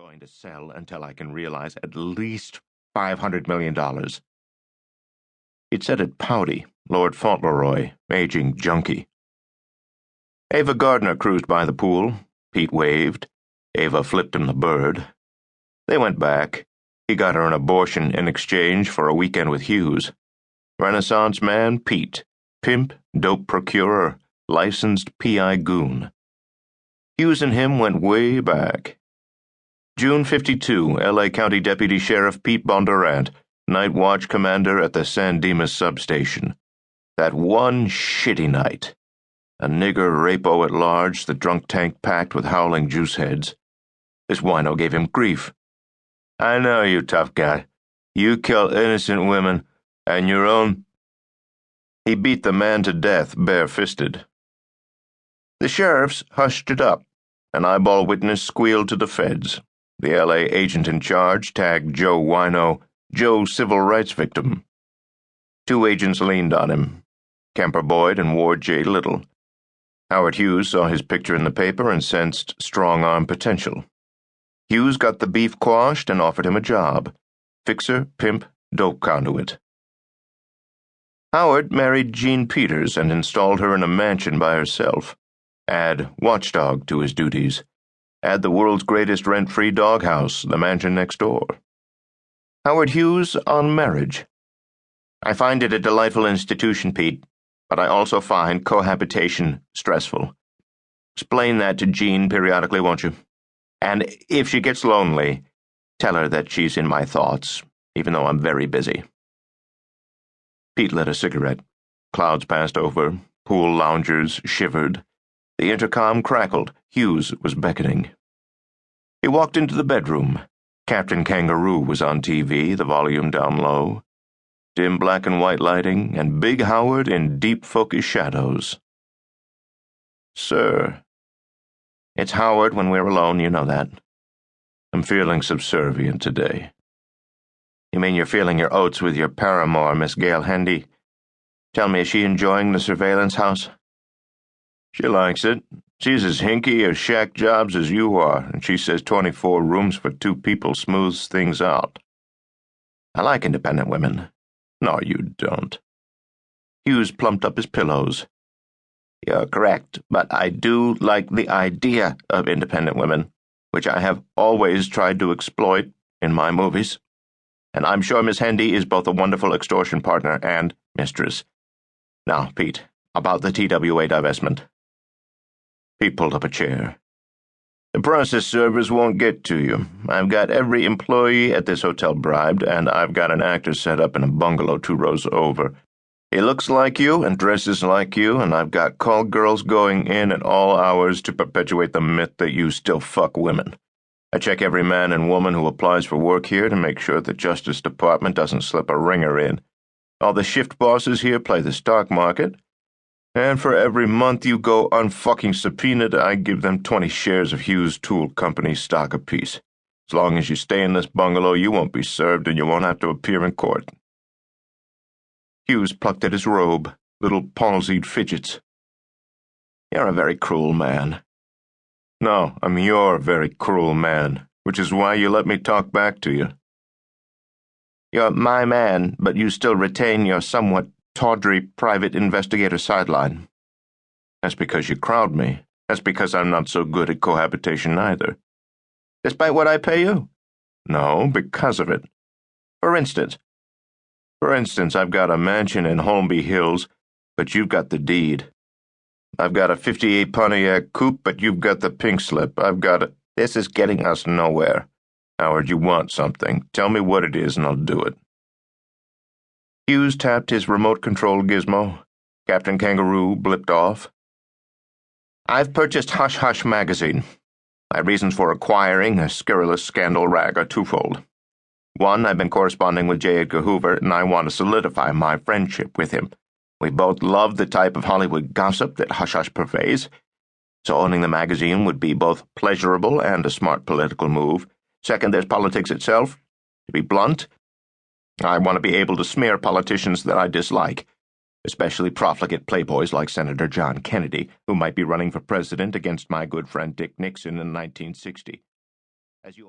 going to sell until I can realize at least $500 million. He'd said it pouty, Lord Fauntleroy, aging junkie. Ava Gardner cruised by the pool. Pete waved. Ava flipped him the bird. They went back. He got her an abortion in exchange for a weekend with Hughes. Renaissance man, Pete. Pimp, dope procurer, licensed PI goon. Hughes and him went way back. June 52, L.A. County Deputy Sheriff Pete Bondurant, night watch commander at the San Dimas substation. That one shitty night. A nigger rapo at large, the drunk tank packed with howling juice heads. This wino gave him grief. "I know you, tough guy. You kill innocent women, and your own—" He beat the man to death bare-fisted. The sheriffs hushed it up. An eyeball witness squealed to the feds. The L.A. agent in charge tagged Joe Wino, Joe civil rights victim. Two agents leaned on him, Kemper Boyd and Ward J. Little. Howard Hughes saw his picture in the paper and sensed strong-arm potential. Hughes got the beef quashed and offered him a job. Fixer, pimp, dope conduit. Howard married Jean Peters and installed her in a mansion by herself. Add watchdog to his duties. Add the world's greatest rent-free doghouse, the mansion next door. Howard Hughes on marriage. "I find it a delightful institution, Pete, but I also find cohabitation stressful. Explain that to Jean periodically, won't you? And if she gets lonely, tell her that she's in my thoughts, even though I'm very busy." Pete lit a cigarette. Clouds passed over. Pool loungers shivered. The intercom crackled. Hughes was beckoning. He walked into the bedroom. Captain Kangaroo was on TV, the volume down low. Dim black and white lighting, and Big Howard in deep focus shadows. "Sir." "It's Howard when we're alone, you know that." "I'm feeling subservient today." "You mean you're feeling your oats with your paramour, Miss Gail Hendy? Tell me, is she enjoying the surveillance house?" "She likes it. She's as hinky as shack jobs as you are, and she says 24 rooms for 2 people smooths things out." "I like independent women." "No, you don't." Hughes plumped up his pillows. "You're correct, but I do like the idea of independent women, which I have always tried to exploit in my movies. And I'm sure Miss Hendy is both a wonderful extortion partner and mistress. Now, Pete, about the TWA divestment." Pete pulled up a chair. "The process servers won't get to you. I've got every employee at this hotel bribed, and I've got an actor set up in a bungalow 2 rows over. He looks like you and dresses like you, and I've got call girls going in at all hours to perpetuate the myth that you still fuck women. I check every man and woman who applies for work here to make sure the Justice Department doesn't slip a ringer in. All the shift bosses here play the stock market. And for every month you go unfucking subpoenaed, I give them 20 shares of Hughes Tool Company stock apiece. As long as you stay in this bungalow, you won't be served and you won't have to appear in court." Hughes plucked at his robe, little palsied fidgets. "You're a very cruel man." "No, I'm your very cruel man, which is why you let me talk back to you." "You're my man, but you still retain your somewhat tawdry private investigator sideline." "That's because you crowd me. That's because I'm not so good at cohabitation either." "Despite what I pay you?" "No, because of it. For instance?" "For instance, I've got a mansion in Holmby Hills, but you've got the deed. I've got a '58 Pontiac coupe, but you've got the pink slip. I've got a—" "This is getting us nowhere." "Howard, you want something. Tell me what it is and I'll do it." Hughes tapped his remote control gizmo. Captain Kangaroo blipped off. "I've purchased Hush Hush magazine. My reasons for acquiring a scurrilous scandal rag are twofold. One, I've been corresponding with J. Edgar Hoover, and I want to solidify my friendship with him. We both love the type of Hollywood gossip that Hush Hush purveys, so owning the magazine would be both pleasurable and a smart political move. Second, there's politics itself. To be blunt, I want to be able to smear politicians that I dislike, especially profligate playboys like Senator John Kennedy, who might be running for president against my good friend Dick Nixon in 1960. As you